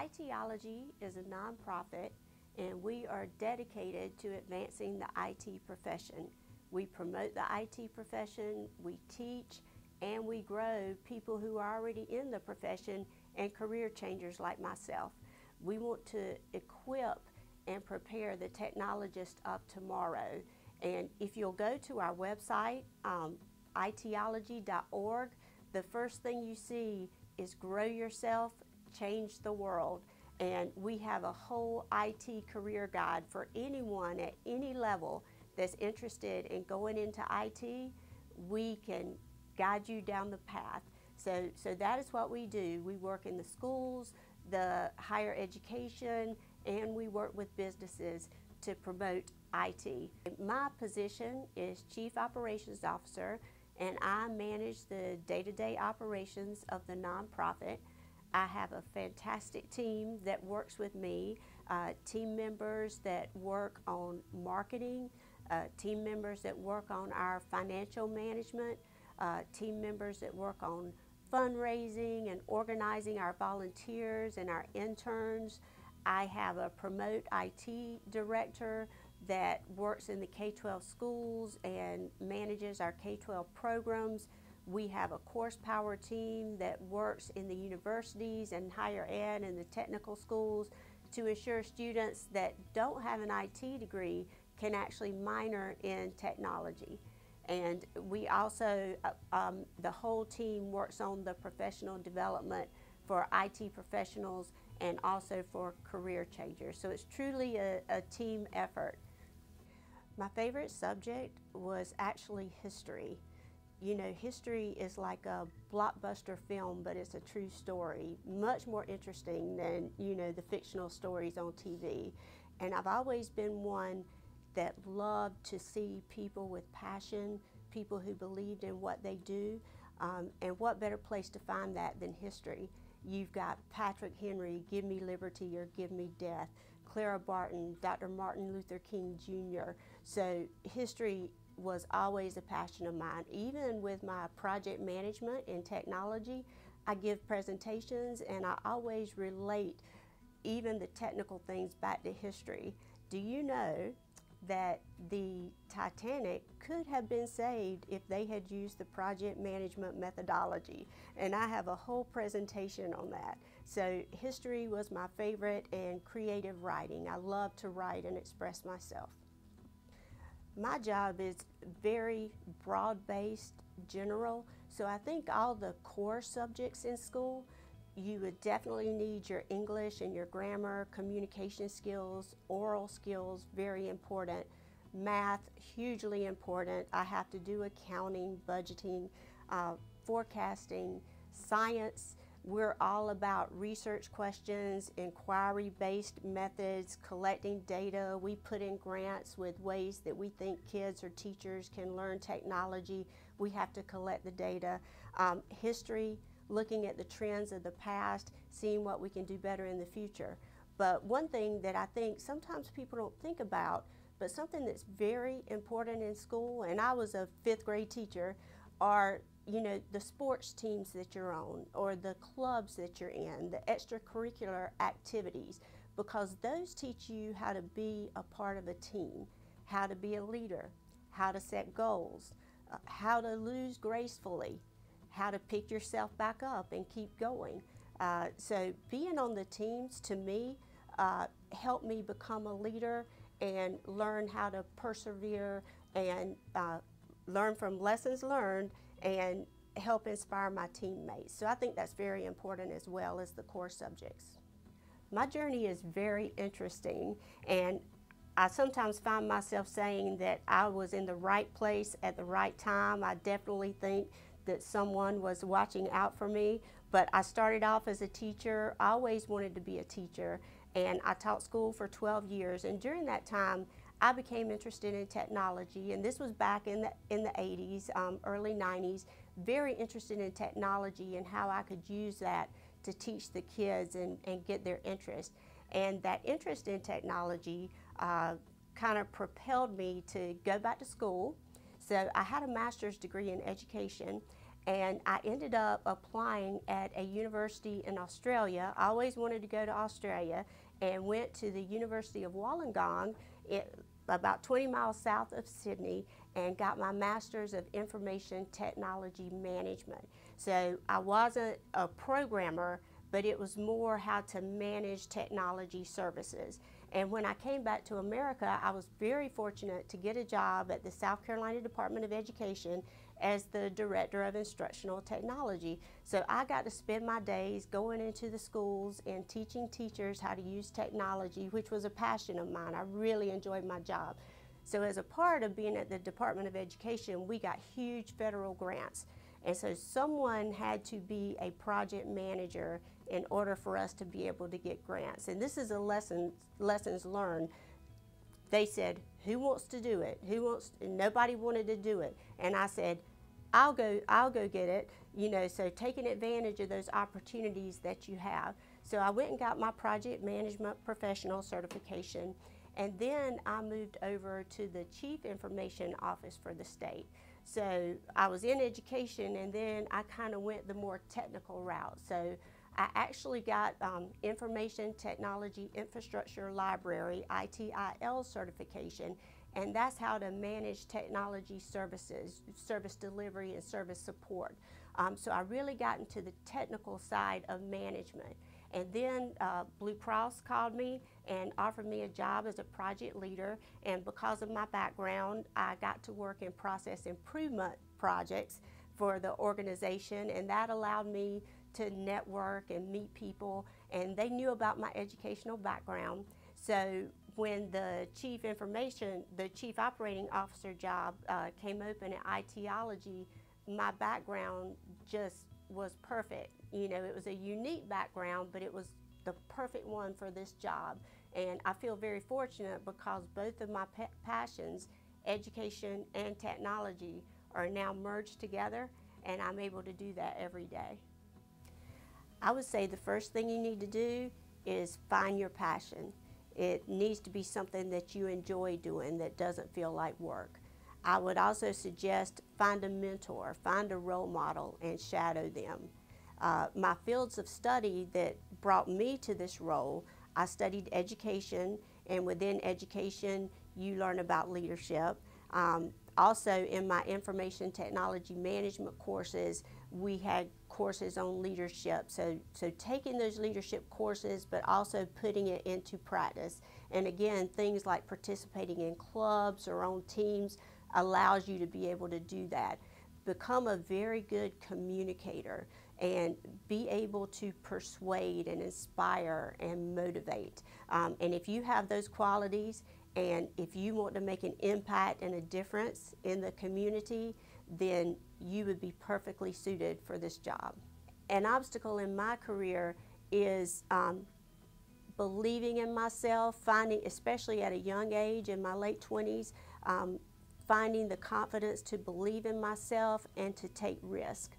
IT-oLogy is a nonprofit, and we are dedicated to advancing the IT profession. We promote the IT profession, we teach, and we grow people who are already in the profession and career changers like myself. We want to equip and prepare the technologists of tomorrow. And if you'll go to our website, IToLogy.org, the first thing you see is grow yourself, change the world. And we have a whole IT career guide for anyone at any level that's interested in going into IT. We can guide you down the path. So that is what we do. We work in the schools, the higher education, and we work with businesses to promote IT. My position is Chief Operations Officer, and I manage the day-to-day operations of the nonprofit. I have a fantastic team that works with me, team members that work on marketing, team members that work on our financial management, team members that work on fundraising and organizing our volunteers and our interns. I have a Promote IT director that works in the K-12 schools and manages our K-12 programs. We have a course power team that works in the universities and higher ed and the technical schools to ensure students that don't have an IT degree can actually minor in technology. And we also, the whole team works on the professional development for IT professionals and also for career changers. So it's truly a team effort. My favorite subject was actually history. You know, history is like a blockbuster film, but it's a true story. Much more interesting than, you know, the fictional stories on TV. And I've always been one that loved to see people with passion, people who believed in what they do, and what better place to find that than history. You've got Patrick Henry, Give Me Liberty or Give Me Death, Clara Barton, Dr. Martin Luther King Jr. So history was always a passion of mine. Even with my project management in technology, I give presentations and I always relate even the technical things back to history. Do you know that the Titanic could have been saved if they had used the project management methodology? And I have a whole presentation on that. So history was my favorite, and creative writing. I love to write and express myself. My job is very broad-based, general, so I think all the core subjects in school, you would definitely need your English and your grammar, communication skills, oral skills, very important. Math, hugely important. I have to do accounting, budgeting, forecasting, science. We're all about research questions, inquiry-based methods, collecting data. We put in grants with ways that we think kids or teachers can learn technology. We have to collect the data. History, looking at the trends of the past, seeing what we can do better in the future. But one thing that I think sometimes people don't think about, but something that's very important in school, and I was a 5th grade teacher, are, you know, the sports teams that you're on, or the clubs that you're in, the extracurricular activities, because those teach you how to be a part of a team, how to be a leader, how to set goals, how to lose gracefully, how to pick yourself back up and keep going. So being on the teams, to me, helped me become a leader and learn how to persevere and learn from lessons learned and help inspire my teammates. So I think that's very important as well as the core subjects. My journey is very interesting, and I sometimes find myself saying that I was in the right place at the right time. I definitely think that someone was watching out for me, but I started off as a teacher. I always wanted to be a teacher, and I taught school for 12 years, and during that time I became interested in technology, and this was back in the 80s, early 90s, very interested in technology and how I could use that to teach the kids and get their interest. And that interest in technology kind of propelled me to go back to school. So I had a master's degree in education, and I ended up applying at a university in Australia. I always wanted to go to Australia, and went to the University of Wollongong, about 20 miles south of Sydney, and got my Master's of Information Technology Management. So I wasn't a programmer, but it was more how to manage technology services. And when I came back to America, I was very fortunate to get a job at the South Carolina Department of Education as the Director of Instructional Technology. So I got to spend my days going into the schools and teaching teachers how to use technology, which was a passion of mine. I really enjoyed my job. So as a part of being at the Department of Education, we got huge federal grants. And so someone had to be a project manager in order for us to be able to get grants. And this is a lessons learned. They said, who wants to do it? And nobody wanted to do it. And I said, I'll go get it. So taking advantage of those opportunities that you have. So I went and got my project management professional certification, and then I moved over to the Chief Information Office for the state. So I was in education, and then I kind of went the more technical route. So I actually got Information Technology Infrastructure Library, IT-IL certification, and that's how to manage technology services, service delivery, and service support. So I really got into the technical side of management. And then Blue Cross called me and offered me a job as a project leader, and because of my background, I got to work in process improvement projects for the organization, and that allowed me to network and meet people, and they knew about my educational background. So when the Chief Operating Officer job came open at IT-oLogy, my background just was perfect. It was a unique background, but it was the perfect one for this job. And I feel very fortunate because both of my passions, education and technology, are now merged together, and I'm able to do that every day. I would say the first thing you need to do is find your passion. It needs to be something that you enjoy doing that doesn't feel like work. I would also suggest find a mentor, find a role model, and shadow them. My fields of study that brought me to this role, I studied education, and within education you learn about leadership. Also in my information technology management courses, we had courses on leadership. So taking those leadership courses, but also putting it into practice. And again, things like participating in clubs or on teams allows you to be able to do that. Become a very good communicator and be able to persuade and inspire and motivate. And if you have those qualities, and if you want to make an impact and a difference in the community, then you would be perfectly suited for this job. An obstacle in my career is believing in myself, finding, especially at a young age in my late 20s, finding the confidence to believe in myself and to take risk.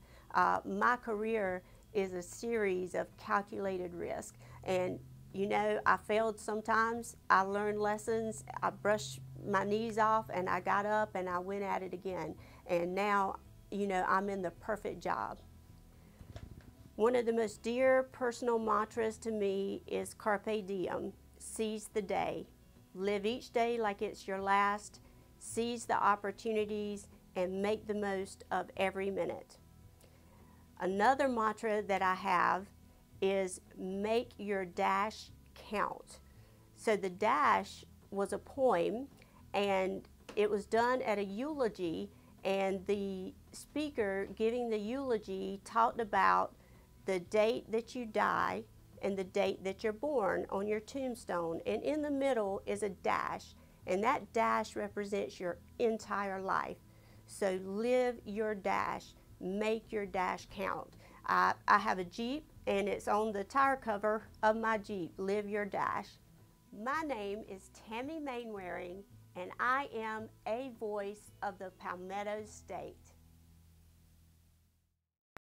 My career is a series of calculated risk, and I failed sometimes. I learned lessons. I brushed my knees off, and I got up and I went at it again. And now, I'm in the perfect job. One of the most dear personal mantras to me is carpe diem, seize the day. Live each day like it's your last, seize the opportunities, and make the most of every minute. Another mantra that I have is make your dash count. So the dash was a poem, and it was done at a eulogy, and the speaker giving the eulogy talked about the date that you die and the date that you're born on your tombstone, and in the middle is a dash, and that dash represents your entire life. So live your dash, make your dash count. I have a Jeep, and it's on the tire cover of my Jeep, live your dash. My name is Tammy Mainwaring, and I am a voice of the Palmetto State.